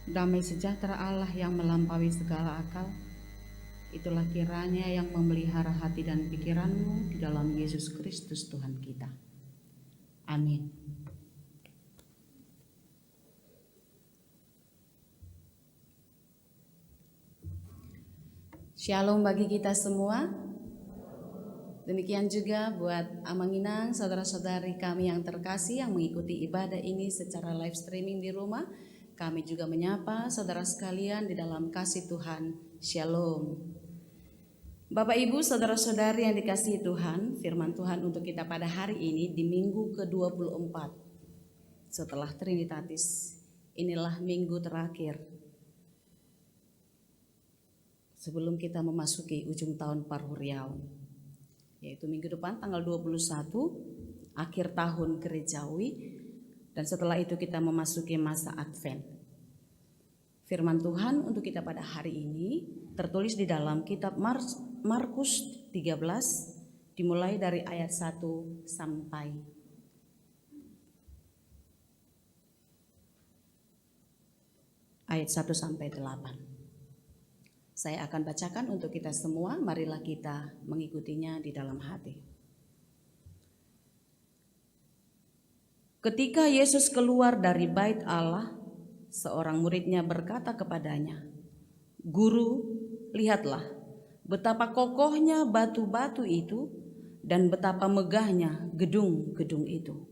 Damai sejahtera Allah yang melampaui segala akal, itulah kiranya yang memelihara hati dan pikiranmu di dalam Yesus Kristus Tuhan kita. Amin. Shalom bagi kita semua. Demikian juga buat Amanginang, saudara-saudari kami yang terkasih yang mengikuti ibadah ini secara live streaming di rumah. Kami juga menyapa saudara sekalian di dalam kasih Tuhan. Shalom. Bapak Ibu, saudara-saudari yang dikasihi Tuhan, firman Tuhan untuk kita pada hari ini di minggu ke-24 setelah Trinitatis. Inilah minggu terakhir sebelum kita memasuki ujung tahun Parhuriaun, yaitu minggu depan tanggal 21 akhir tahun gerejawi, dan setelah itu kita memasuki masa Advent. Firman Tuhan untuk kita pada hari ini tertulis di dalam kitab Markus 13 dimulai dari ayat 1 sampai ayat 1 sampai 8. Saya akan bacakan untuk kita semua, marilah kita mengikutinya di dalam hati. Ketika Yesus keluar dari bait Allah, seorang muridnya berkata kepadanya, "Guru, lihatlah betapa kokohnya batu-batu itu dan betapa megahnya gedung-gedung itu."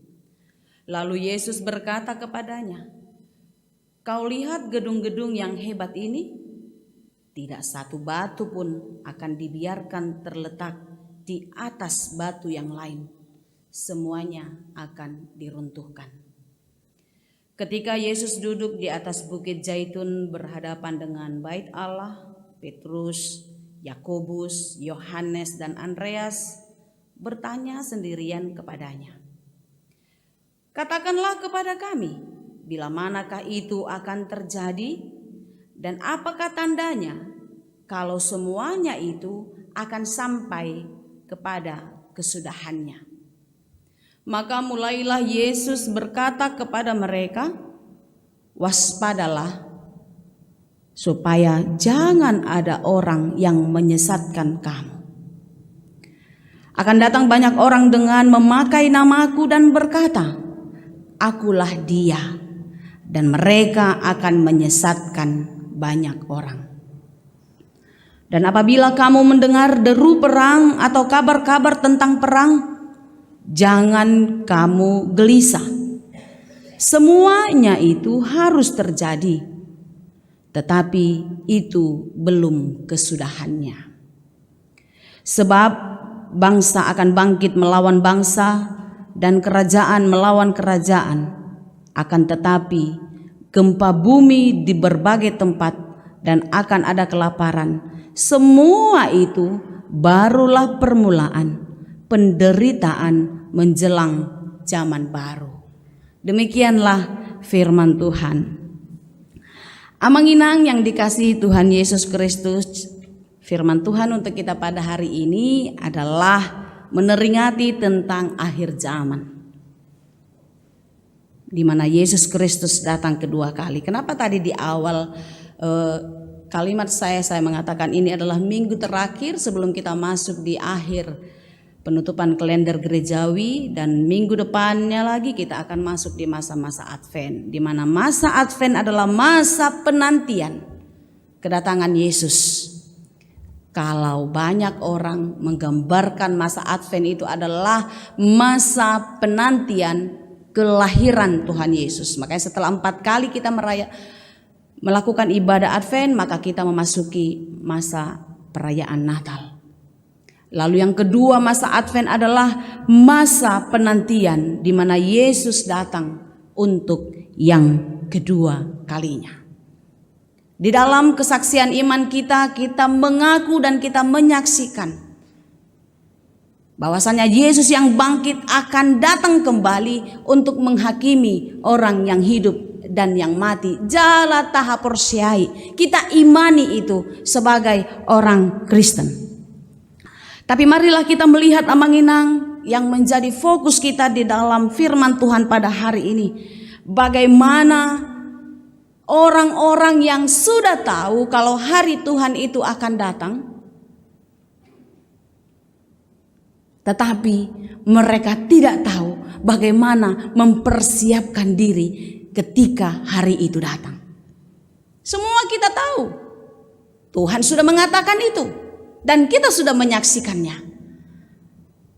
Lalu Yesus berkata kepadanya, "Kau lihat gedung-gedung yang hebat ini? Tidak satu batu pun akan dibiarkan terletak di atas batu yang lain. Semuanya akan diruntuhkan." Ketika Yesus duduk di atas bukit Zaitun berhadapan dengan bait Allah, Petrus, Yakobus, Yohanes dan Andreas bertanya sendirian kepadanya, "Katakanlah kepada kami, bila manakah itu akan terjadi? Dan apakah tandanya kalau semuanya itu akan sampai kepada kesudahannya?" Maka mulailah Yesus berkata kepada mereka, "Waspadalah, supaya jangan ada orang yang menyesatkan kamu. Akan datang banyak orang dengan memakai namaku dan berkata, 'Akulah Dia,' dan mereka akan menyesatkan banyak orang. Dan apabila kamu mendengar deru perang atau kabar-kabar tentang perang, jangan kamu gelisah. Semuanya itu harus terjadi, tetapi itu belum kesudahannya. Sebab bangsa akan bangkit melawan bangsa dan kerajaan melawan kerajaan. Akan tetapi gempa bumi di berbagai tempat dan akan ada kelaparan. Semua itu barulah permulaan penderitaan menjelang zaman baru." Demikianlah firman Tuhan. Amanginang yang dikasihi Tuhan Yesus Kristus, firman Tuhan untuk kita pada hari ini adalah meneringati tentang akhir zaman, di mana Yesus Kristus datang kedua kali. Kenapa tadi di awal kalimat saya mengatakan ini adalah minggu terakhir sebelum kita masuk di akhir penutupan kalender gerejawi, dan minggu depannya lagi kita akan masuk di masa-masa Advent, di mana masa Advent adalah masa penantian kedatangan Yesus. Kalau banyak orang menggambarkan masa Advent itu adalah masa penantian kelahiran Tuhan Yesus. Makanya setelah 4 kali kita melakukan ibadah Advent, maka kita memasuki masa perayaan Natal. Lalu yang kedua, masa Advent adalah masa penantian di mana Yesus datang untuk yang kedua kalinya. Di dalam kesaksian iman kita mengaku dan kita menyaksikan bahwasanya Yesus yang bangkit akan datang kembali untuk menghakimi orang yang hidup dan yang mati. Jala taha porsiai. Kita imani itu sebagai orang Kristen. Tapi marilah kita melihat Amanginang yang menjadi fokus kita di dalam firman Tuhan pada hari ini. Bagaimana Orang-orang yang sudah tahu kalau hari Tuhan itu akan datang, tetapi mereka tidak tahu bagaimana mempersiapkan diri ketika hari itu datang. Semua kita tahu, Tuhan sudah mengatakan itu dan kita sudah menyaksikannya.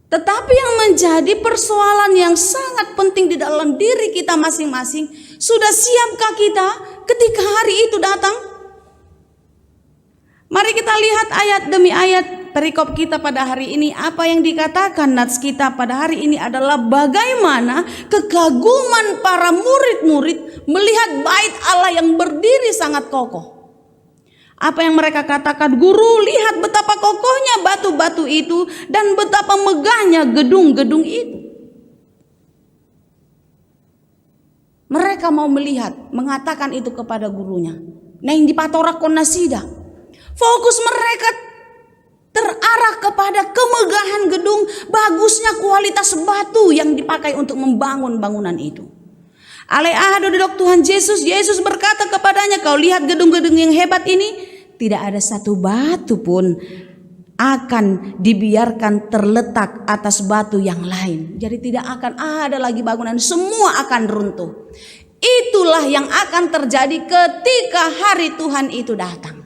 Tetapi yang menjadi persoalan yang sangat penting di dalam diri kita masing-masing, sudah siapkah kita ketika hari itu datang? Mari kita lihat ayat demi ayat perikop kita pada hari ini. Apa yang dikatakan nats kita pada hari ini adalah bagaimana kekaguman para murid-murid melihat bait Allah yang berdiri sangat kokoh. Apa yang mereka katakan, guru, lihat betapa kokohnya batu-batu itu dan betapa megahnya gedung-gedung itu. Mereka mau melihat, mengatakan itu kepada gurunya. Neng di patorakon nasida. Fokus mereka terarah kepada kemegahan gedung, bagusnya kualitas batu yang dipakai untuk membangun bangunan itu. Alehado dodok Tuhan Yesus, Yesus berkata kepadanya, kau lihat gedung-gedung yang hebat ini, tidak ada satu batu pun akan dibiarkan terletak atas batu yang lain. Jadi tidak akan ada lagi bangunan, semua akan runtuh. Itulah yang akan terjadi ketika hari Tuhan itu datang.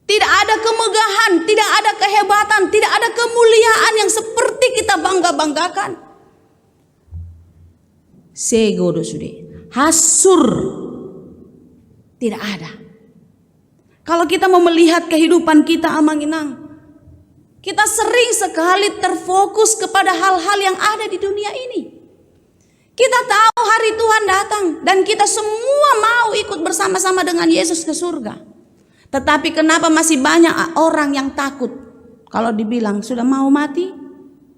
Tidak ada kemegahan, tidak ada kehebatan, tidak ada kemuliaan yang seperti kita bangga-banggakan. Segodo sude, hasur, tidak ada. Kalau kita mau melihat kehidupan kita amanginang, kita sering sekali terfokus kepada hal-hal yang ada di dunia ini. Kita tahu hari Tuhan datang dan kita semua mau ikut bersama-sama dengan Yesus ke surga. Tetapi kenapa masih banyak orang yang takut kalau dibilang sudah mau mati?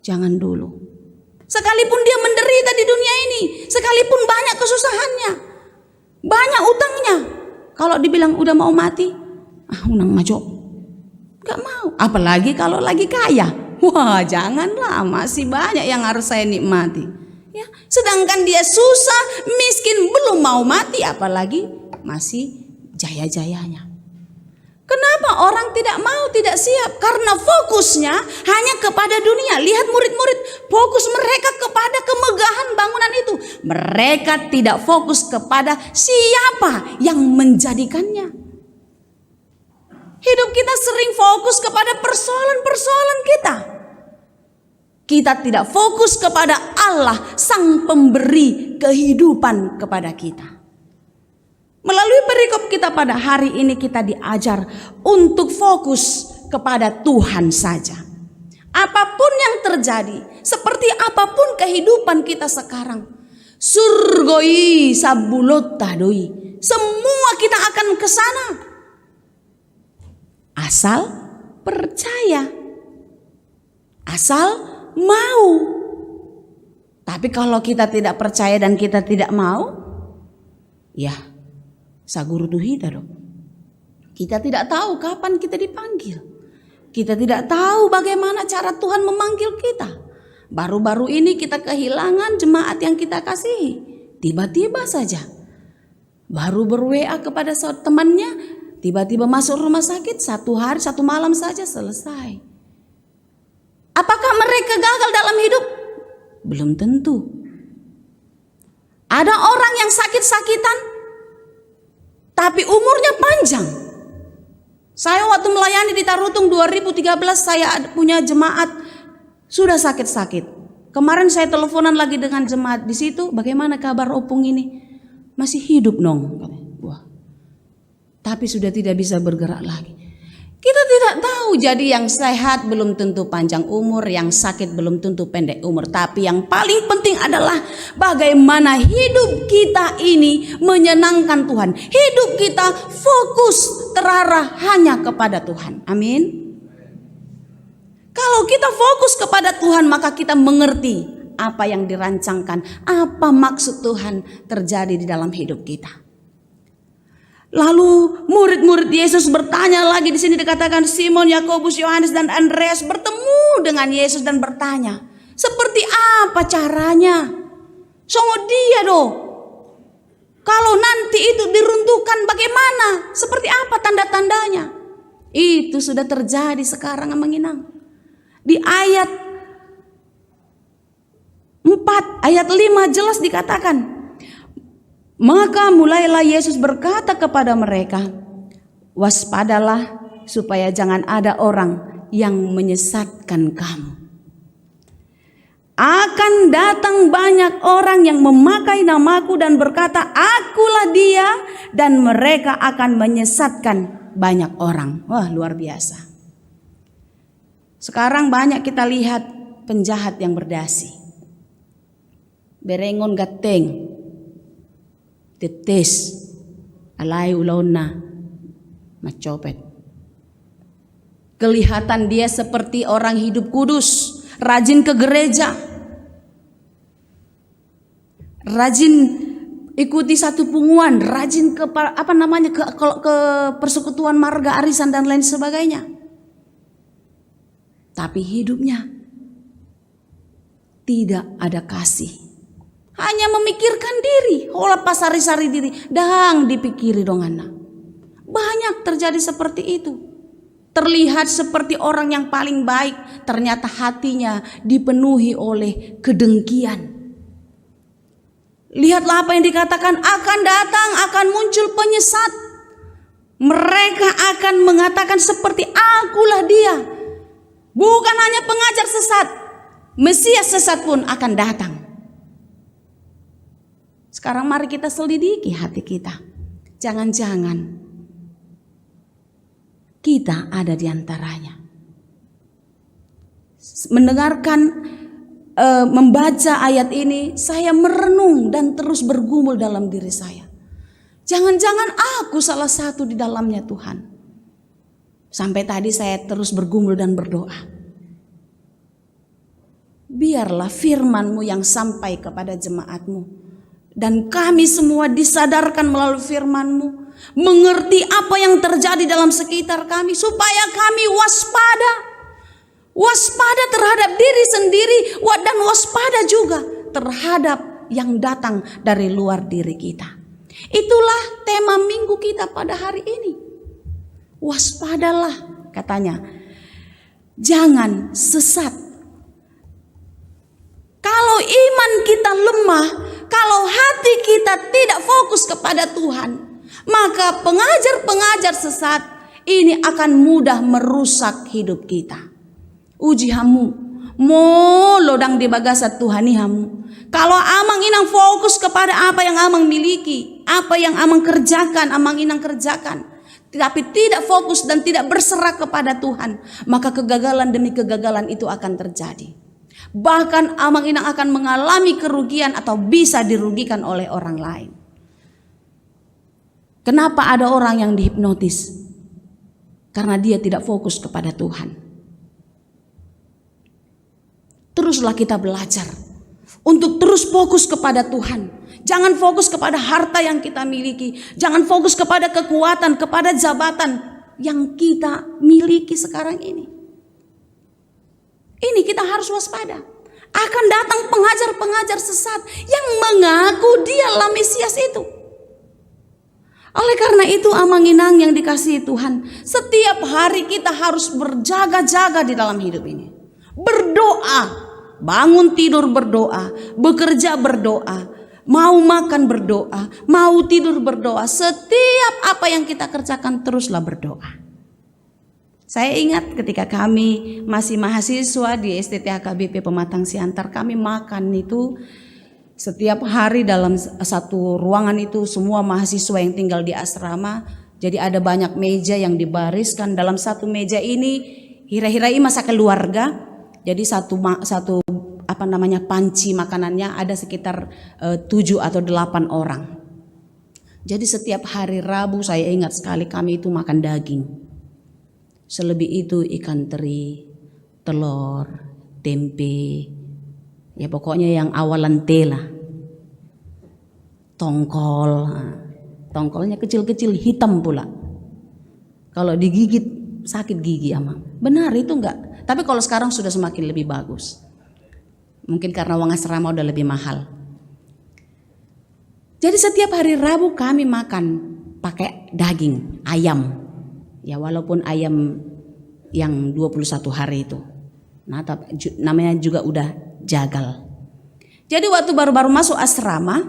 Jangan dulu. Sekalipun dia menderita di dunia ini, sekalipun banyak kesusahannya, banyak utangnya, kalau dibilang udah mau mati, unang majo, gak mau. Apalagi kalau lagi kaya, wah janganlah, masih banyak yang harus saya nikmati. Ya, sedangkan dia susah, miskin, belum mau mati, apalagi masih jaya-jayanya. Kenapa orang tidak mau, tidak siap? Karena fokusnya hanya kepada dunia. Lihat murid-murid, fokus mereka kepada kemegahan bangunan itu. Mereka tidak fokus kepada siapa yang menjadikannya. Hidup kita sering fokus kepada persoalan-persoalan kita. Kita tidak fokus kepada Allah, Sang Pemberi kehidupan kepada kita. Melalui perikop kita pada hari ini kita diajar untuk fokus kepada Tuhan saja. Apapun yang terjadi, seperti apapun kehidupan kita sekarang, surgoi sabulot tadoi, semua kita akan ke sana. Asal percaya, asal mau. Tapi kalau kita tidak percaya dan kita tidak mau, ya saguru tuhita dong. Kita tidak tahu kapan kita dipanggil. Kita tidak tahu bagaimana cara Tuhan memanggil kita. Baru-baru ini kita kehilangan jemaat yang kita kasihi. Tiba-tiba saja. Baru ber-WA kepada temannya, tiba-tiba masuk rumah sakit, 1 hari 1 malam saja selesai. Apakah mereka gagal dalam hidup? Belum tentu. Ada orang yang sakit-sakitan tapi umurnya panjang. Saya waktu melayani di Tarutung 2013, saya punya jemaat sudah sakit-sakit. Kemarin saya teleponan lagi dengan jemaat di situ, bagaimana kabar Opung ini? Masih hidup nong. Wah. Tapi sudah tidak bisa bergerak lagi. Kita tidak tahu, jadi yang sehat belum tentu panjang umur, yang sakit belum tentu pendek umur. Tapi yang paling penting adalah bagaimana hidup kita ini menyenangkan Tuhan. Hidup kita fokus terarah hanya kepada Tuhan. Amin. Kalau kita fokus kepada Tuhan, maka kita mengerti apa yang dirancangkan, apa maksud Tuhan terjadi di dalam hidup kita. Lalu murid-murid Yesus bertanya lagi, di sini dikatakan Simon, Yakobus, Yohanes dan Andreas bertemu dengan Yesus dan bertanya, seperti apa caranya? Songo dia do. Kalau nanti itu diruntuhkan bagaimana? Seperti apa tanda-tandanya? Itu sudah terjadi sekarang Amang Inang. Di ayat 4, ayat 5 jelas dikatakan, maka mulailah Yesus berkata kepada mereka, waspadalah supaya jangan ada orang yang menyesatkan kamu. Akan datang banyak orang yang memakai namaku dan berkata, akulah dia, dan mereka akan menyesatkan banyak orang. Wah, luar biasa. Sekarang banyak kita lihat penjahat yang berdasi. Berengon gateng, tetes, alai ulona, macopet. Kelihatan dia seperti orang hidup kudus, rajin ke gereja, rajin ikuti satu punguan, rajin ke ke persekutuan marga arisan dan lain sebagainya. Tapi hidupnya tidak ada kasih. Hanya memikirkan diri, hola pasari-sari diri, dang dipikiri dong anak. Banyak terjadi seperti itu. Terlihat seperti orang yang paling baik, ternyata hatinya dipenuhi oleh kedengkian. Lihatlah apa yang dikatakan, akan datang, akan muncul penyesat. Mereka akan mengatakan seperti akulah dia. Bukan hanya pengajar sesat, Mesias sesat pun akan datang. Sekarang mari kita selidiki hati kita. Jangan-jangan kita ada di antaranya. Mendengarkan, membaca ayat ini, saya merenung dan terus bergumul dalam diri saya. Jangan-jangan aku salah satu di dalamnya Tuhan. Sampai tadi saya terus bergumul dan berdoa. Biarlah firman-Mu yang sampai kepada jemaat-Mu. Dan kami semua disadarkan melalui firman-Mu. Mengerti apa yang terjadi dalam sekitar kami. Supaya kami waspada. Waspada terhadap diri sendiri. Dan waspada juga terhadap yang datang dari luar diri kita. Itulah tema minggu kita pada hari ini. Waspadalah katanya. Jangan sesat. Kalau iman kita lemah, kalau hati kita tidak fokus kepada Tuhan, maka pengajar-pengajar sesat ini akan mudah merusak hidup kita. Uji hamu, molodang di bagasat Tuhani hamu. Kalau amang inang fokus kepada apa yang amang miliki, apa yang amang kerjakan, amang inang kerjakan, tapi tidak fokus dan tidak berserah kepada Tuhan, maka kegagalan demi kegagalan itu akan terjadi. Bahkan amang inang akan mengalami kerugian atau bisa dirugikan oleh orang lain. Kenapa ada orang yang dihipnotis? Karena dia tidak fokus kepada Tuhan. Teruslah kita belajar untuk terus fokus kepada Tuhan. Jangan fokus kepada harta yang kita miliki. Jangan fokus kepada kekuatan, kepada jabatan yang kita miliki sekarang ini. Ini kita harus waspada. Akan datang pengajar-pengajar sesat yang mengaku dialah Mesias itu. Oleh karena itu amang inang yang dikasihi Tuhan, setiap hari kita harus berjaga-jaga di dalam hidup ini. Berdoa, bangun tidur berdoa, bekerja berdoa, mau makan berdoa, mau tidur berdoa. Setiap apa yang kita kerjakan teruslah berdoa. Saya ingat ketika kami masih mahasiswa di STT HKBP Pematang Siantar, kami makan itu setiap hari dalam satu ruangan itu, semua mahasiswa yang tinggal di asrama. Jadi ada banyak meja yang dibariskan. Dalam satu meja ini hira-hirai masa keluarga. Jadi satu panci makanannya ada sekitar 7 atau 8 orang. Jadi setiap hari Rabu saya ingat sekali kami itu makan daging. Selebih itu ikan teri, telur, tempe, ya pokoknya yang awalan tela. Tongkol, tongkolnya kecil-kecil hitam pula. Kalau digigit sakit gigi amang. Benar itu enggak? Tapi kalau sekarang sudah semakin lebih bagus. Mungkin karena uang asrama udah lebih mahal. Jadi setiap hari Rabu kami makan pakai daging ayam. Ya walaupun ayam yang 21 hari itu. Nah, namanya juga udah jagal. Jadi waktu baru-baru masuk asrama,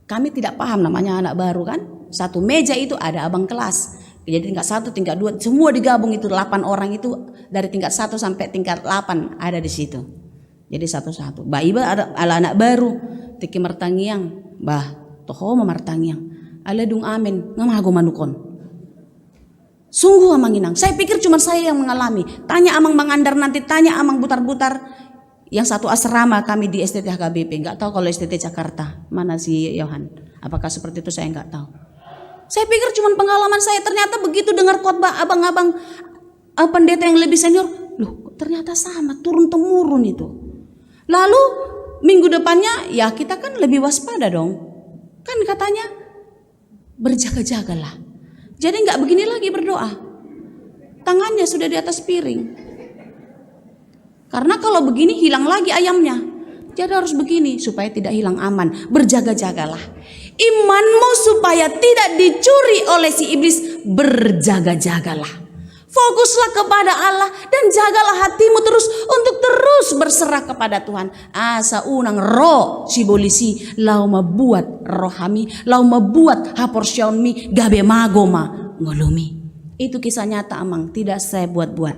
kami tidak paham namanya anak baru kan. Satu meja itu ada abang kelas. Jadi tingkat 1, tingkat 2, semua digabung itu 8 orang itu dari tingkat 1 sampai tingkat 8 ada di situ. Jadi satu-satu. Bah iba ada ala anak baru, tiki martangiang, bah toho martangiang. Ala dung amin, ngamago manukon. Sungguh amang inang. Saya pikir cuma saya yang mengalami. Tanya amang mangandar nanti, tanya amang butar-butar. Yang satu asrama kami di STT HKBP. Enggak tahu kalau STT Jakarta. Mana si Yohan? Apakah seperti itu saya enggak tahu. Saya pikir cuma pengalaman saya. Ternyata begitu dengar khotbah abang-abang pendeta yang lebih senior. Loh ternyata sama, turun-temurun itu. Lalu minggu depannya ya kita kan lebih waspada dong. Kan katanya berjaga-jagalah. Jadi nggak begini lagi berdoa. Tangannya sudah di atas piring. Karena kalau begini hilang lagi ayamnya. Jadi harus begini supaya tidak hilang aman. Berjaga-jagalah. Imanmu supaya tidak dicuri oleh si iblis. Berjaga-jagalah. Fokuslah kepada Allah dan jagalah hatimu terus untuk terus berserah kepada Tuhan. Asa unang roh si bolisi lau mabuat rohami, lau mabuat haporsyonmi gabe magoma ngolumi. Itu kisah nyata amang, tidak saya buat-buat.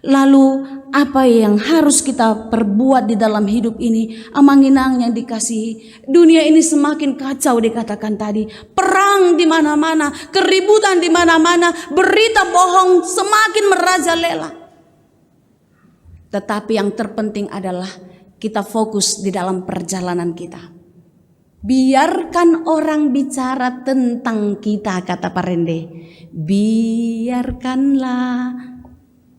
Lalu apa yang harus kita perbuat di dalam hidup ini? Amang inang yang dikasihi, dunia ini semakin kacau dikatakan tadi. Perang di mana-mana, keributan di mana-mana, berita bohong semakin merajalela. Tetapi yang terpenting adalah kita fokus di dalam perjalanan kita. Biarkan orang bicara tentang kita, kata Pak Rende. Biarkanlah.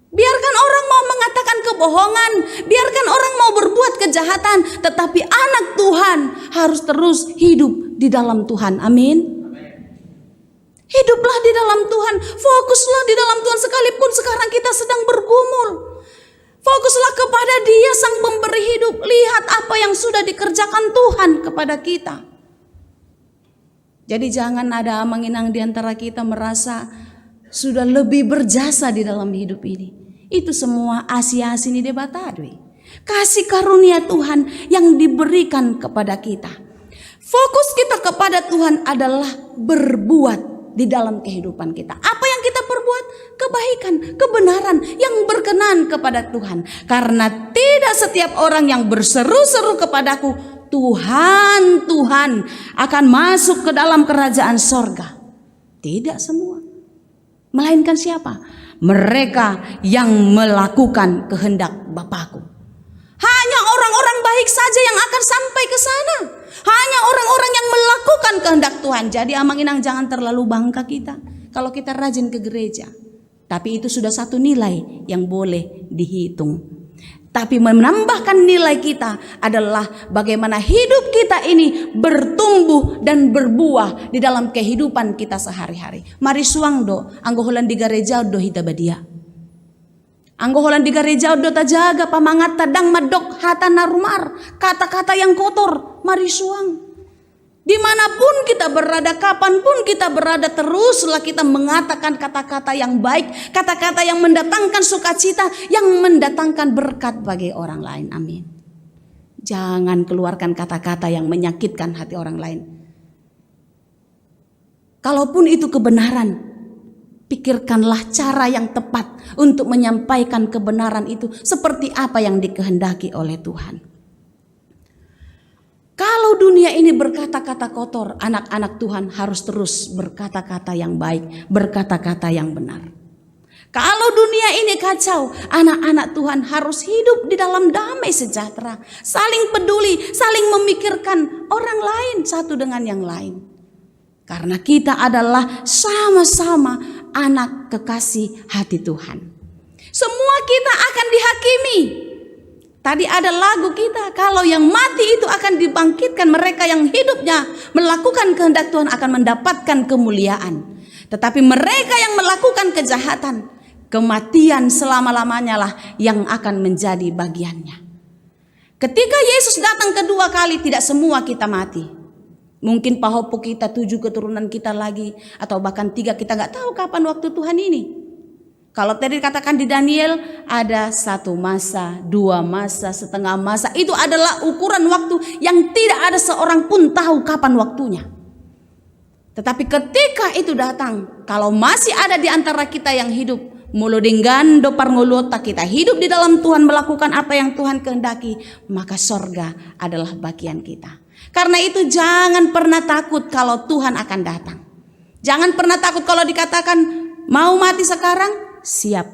Biarkan orang mau mengatakan kebohongan, biarkan orang mau berbuat kejahatan, tetapi anak Tuhan harus terus hidup di dalam Tuhan. Amin. Hiduplah di dalam Tuhan, fokuslah di dalam Tuhan sekalipun sekarang kita sedang bergumul. Fokuslah kepada Dia Sang Pemberi hidup. Lihat apa yang sudah dikerjakan Tuhan kepada kita. Jadi jangan ada amang-inang di antara kita merasa sudah lebih berjasa di dalam hidup ini. Itu semua asi-asi ini debatadwi. Kasih karunia Tuhan yang diberikan kepada kita. Fokus kita kepada Tuhan adalah berbuat di dalam kehidupan kita. Apa yang kita perbuat? Kebaikan, kebenaran yang berkenan kepada Tuhan. Karena tidak setiap orang yang berseru-seru kepadaku, Tuhan, Tuhan, akan masuk ke dalam kerajaan sorga. Tidak semua. Melainkan siapa? Mereka yang melakukan kehendak Bapakku. Hanya orang-orang baik saja yang akan sampai ke sana. Hanya orang-orang yang melakukan kehendak Tuhan. Jadi amang inang jangan terlalu bangga kita kalau kita rajin ke gereja. Tapi itu sudah satu nilai yang boleh dihitung. Tapi menambahkan nilai kita adalah bagaimana hidup kita ini bertumbuh dan berbuah di dalam kehidupan kita sehari-hari. Mari suangdo, anggo holan di gereja do hita badia. Anggo holan di gereja do tajaga pamangat tadang madok hata narumar, kata-kata yang kotor, mari suang. Dimanapun kita berada, kapanpun kita berada, teruslah kita mengatakan kata-kata yang baik, kata-kata yang mendatangkan sukacita, yang mendatangkan berkat bagi orang lain. Amin. Jangan keluarkan kata-kata yang menyakitkan hati orang lain. Kalaupun itu kebenaran, pikirkanlah cara yang tepat untuk menyampaikan kebenaran itu seperti apa yang dikehendaki oleh Tuhan. Kalau dunia ini berkata-kata kotor, anak-anak Tuhan harus terus berkata-kata yang baik, berkata-kata yang benar. Kalau dunia ini kacau, anak-anak Tuhan harus hidup di dalam damai sejahtera, saling peduli, saling memikirkan orang lain satu dengan yang lain. Karena kita adalah sama-sama anak kekasih hati Tuhan. Semua kita akan dihakimi. Tadi ada lagu kita, kalau yang mati itu akan dibangkitkan, mereka yang hidupnya melakukan kehendak Tuhan akan mendapatkan kemuliaan. Tetapi mereka yang melakukan kejahatan, kematian selama-lamanya lah yang akan menjadi bagiannya. Ketika Yesus datang kedua kali, tidak semua kita mati. Mungkin pahopo kita 7 keturunan kita lagi, atau bahkan 3, kita nggak tahu kapan waktu Tuhan ini. Kalau tadi katakan di Daniel ada 1 masa, 2 masa, setengah masa, itu adalah ukuran waktu yang tidak ada seorang pun tahu kapan waktunya. Tetapi ketika itu datang, kalau masih ada di antara kita yang hidup, mulo dengando parngolota, kita hidup di dalam Tuhan, melakukan apa yang Tuhan kehendaki, maka sorga adalah bagian kita. Karena itu jangan pernah takut kalau Tuhan akan datang. Jangan pernah takut kalau dikatakan mau mati sekarang, siap.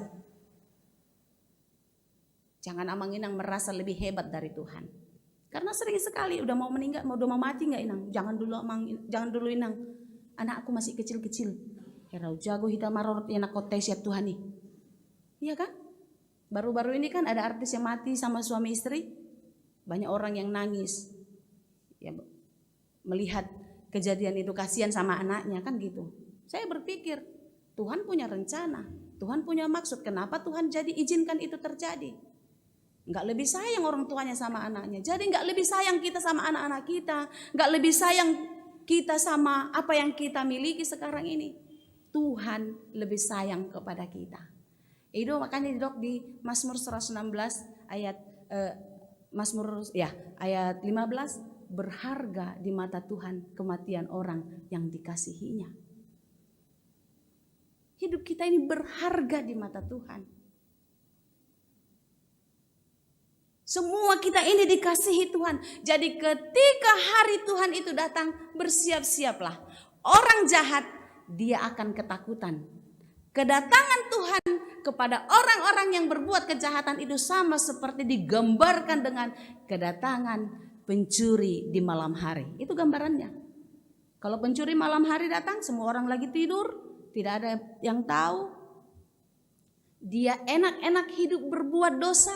Jangan amang-inang merasa lebih hebat dari Tuhan. Karena sering sekali udah mau meninggal, udah mau mati nggak inang. Jangan dulu inang. Anak aku masih kecil-kecil. Herau jago hitam maror yang nakotes ya Tuhan nih. Iya kan? Baru-baru ini kan ada artis yang mati sama suami istri. Banyak orang yang nangis. Ya, melihat kejadian itu, kasihan sama anaknya kan gitu. Saya berpikir Tuhan punya rencana, Tuhan punya maksud. Kenapa Tuhan jadi izinkan itu terjadi? Enggak lebih sayang orang tuanya sama anaknya. Jadi enggak lebih sayang kita sama anak-anak kita, enggak lebih sayang kita sama apa yang kita miliki sekarang ini. Tuhan lebih sayang kepada kita. Itu makanya Dok di Mazmur 116 ayat ayat 15, berharga di mata Tuhan kematian orang yang dikasihinya. Hidup kita ini berharga di mata Tuhan. Semua kita ini dikasihi Tuhan. Jadi ketika hari Tuhan itu datang, bersiap-siaplah. Orang jahat dia akan ketakutan. Kedatangan Tuhan kepada orang-orang yang berbuat kejahatan itu sama seperti digambarkan dengan kedatangan pencuri di malam hari. Itu gambarannya. Kalau pencuri malam hari datang, semua orang lagi tidur, tidak ada yang tahu. Dia enak-enak hidup berbuat dosa,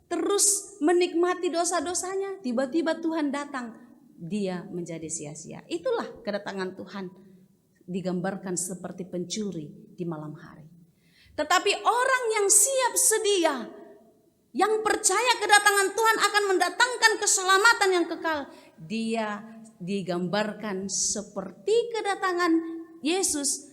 terus menikmati dosa-dosanya. Tiba-tiba Tuhan datang, dia menjadi sia-sia. Itulah kedatangan Tuhan, digambarkan seperti pencuri di malam hari. Tetapi orang yang siap sedia, yang percaya kedatangan Tuhan akan mendatangkan keselamatan yang kekal, dia digambarkan seperti kedatangan Yesus,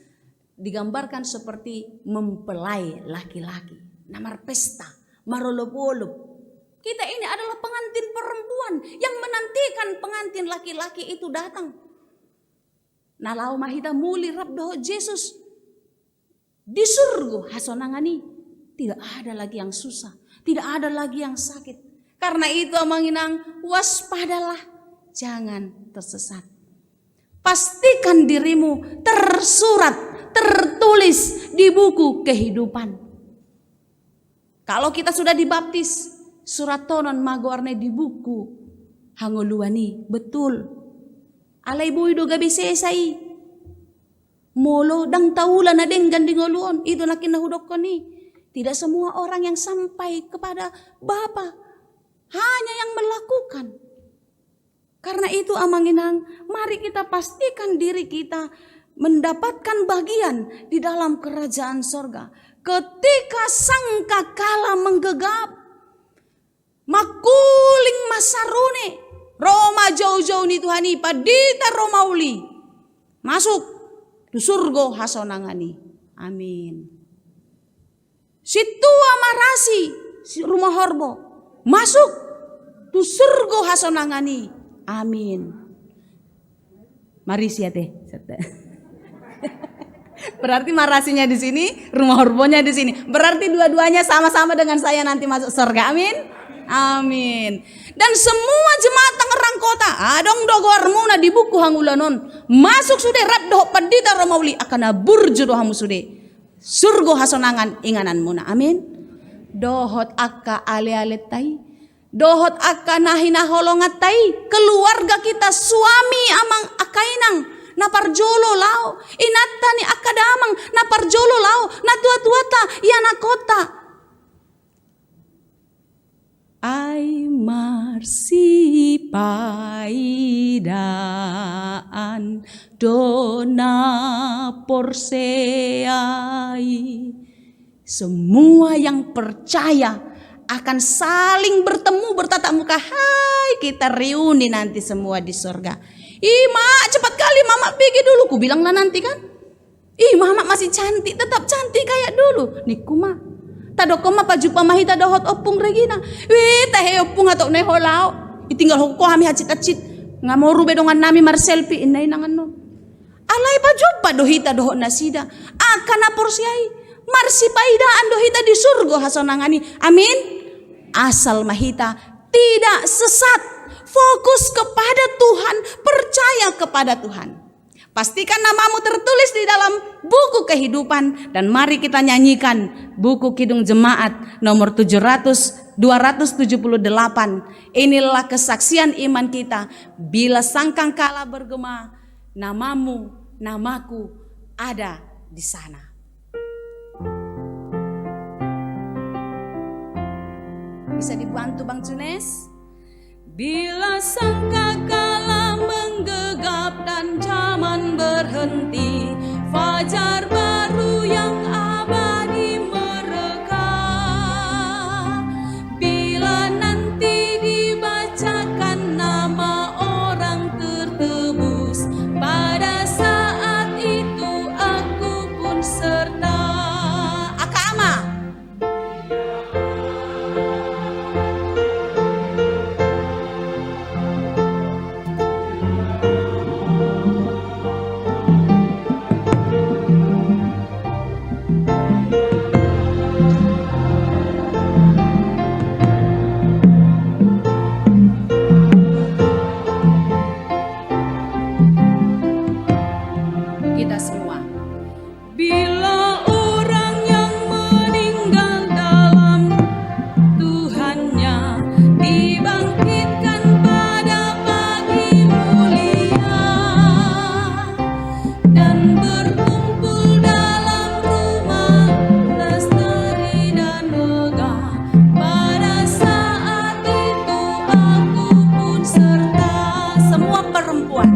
digambarkan seperti mempelai laki-laki, namar pesta, marolop-olop. Kita ini adalah pengantin perempuan yang menantikan pengantin laki-laki itu datang. Nalau mahita muli rabdoh Yesus di surga hasonangani, tidak ada lagi yang susah. Tidak ada lagi yang sakit. Karena itu amanginang, waspadalah, jangan tersesat. Pastikan dirimu tersurat, tertulis di buku kehidupan. Kalau kita sudah dibaptis, surat tonon magoarne di buku hangoluani, betul. Alay boy do gabi sesai. Molo dang taulan na deng ganding oluon, itu nakin nahudok ko ni. Tidak semua orang yang sampai kepada Bapa, hanya yang melakukan. Karena itu amanginang, mari kita pastikan diri kita mendapatkan bagian di dalam kerajaan sorga. Ketika sangkakala menggegap, makuling masarune, Roma jauh-jauh ni Tuhani, padita Romauli, masuk tu surga hasonangani. Amin. Si tua marasi si rumah horbo masuk tu surga hasonangani. Amin. Mari siate. Berarti marasinya di sini, rumah horbonya di sini. Berarti dua-duanya sama-sama dengan saya nanti masuk surga. Amin. Amin. Dan semua jemaat Tangerang Kota, adong dogoarmu na di buku hangulanon. Masuk sudah rap doh padita Romauli akan burju dohamu sudah. Surgo hasonangan inganan muna. Amin. Dohot akka ale-ale tai. Dohot akka nahina holongat tai. Keluarga kita suami amang akainang naparjolo lao. Inatta ni akadamang naparjolo lao. Natua-tuata yana kota. Ay marsipaidaan dona porseai. Semua yang percaya akan saling bertemu, bertatap muka. Hai, kita reuni nanti semua di surga. Ih mak, cepat kali mama pergi dulu. Ku bilang lah nanti kan. Ih mama masih cantik, tetap cantik kayak dulu. Niku mak. Tado koma pajupa mahita dohot opung Regina. Wih tahe opung atau neho lao. Itinggal hoko kami hacit-hacit. Ngamoru bedongan nami mar selfie inay nangan no. Alay pajupa dohita dohot nasida. Akan apor siai. Marsi paidaan dohita di surga hasonangani. Amin. Asal mahita tidak sesat, fokus kepada Tuhan, percaya kepada Tuhan. Pastikan namamu tertulis di dalam buku kehidupan, dan mari kita nyanyikan buku Kidung Jemaat nomor 278. Inilah kesaksian iman kita. Bila sangkakala bergema, namamu, namaku ada di sana. Bisa dibantu Bang Cunes? Bila sangkakala menggegap dan zaman berhenti, fajar baru yang abadi mereka. Bila nanti dibacakan nama orang tertebus, pada saat itu aku pun serta. Akama. Kita semua. Bila orang yang meninggal dalam Tuhannya dibangkitkan pada pagi mulia dan berkumpul dalam rumah lestari dan megah, pada saat itu aku pun serta. Semua perempuan.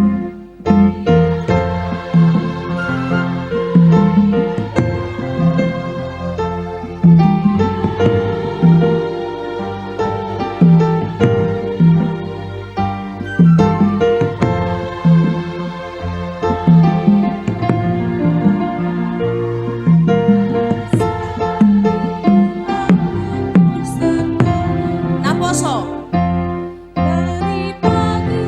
Naposo dari pagi.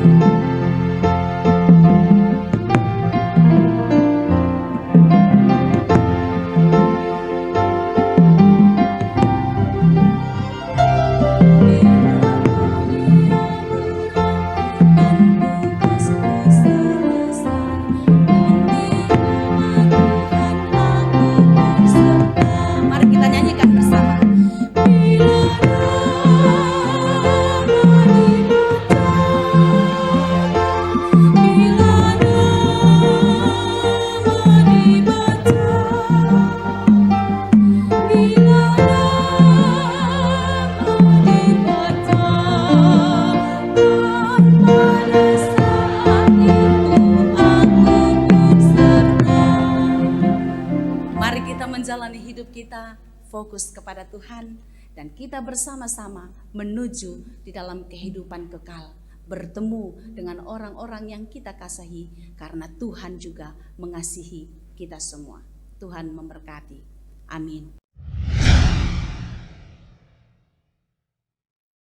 Mari kita nyanyikan bersama. Mari kita menjalani hidup kita fokus kepada Tuhan, dan kita bersama-sama menuju di dalam kehidupan kekal, bertemu dengan orang-orang yang kita kasihi, karena Tuhan juga mengasihi kita semua. Tuhan memberkati. Amin.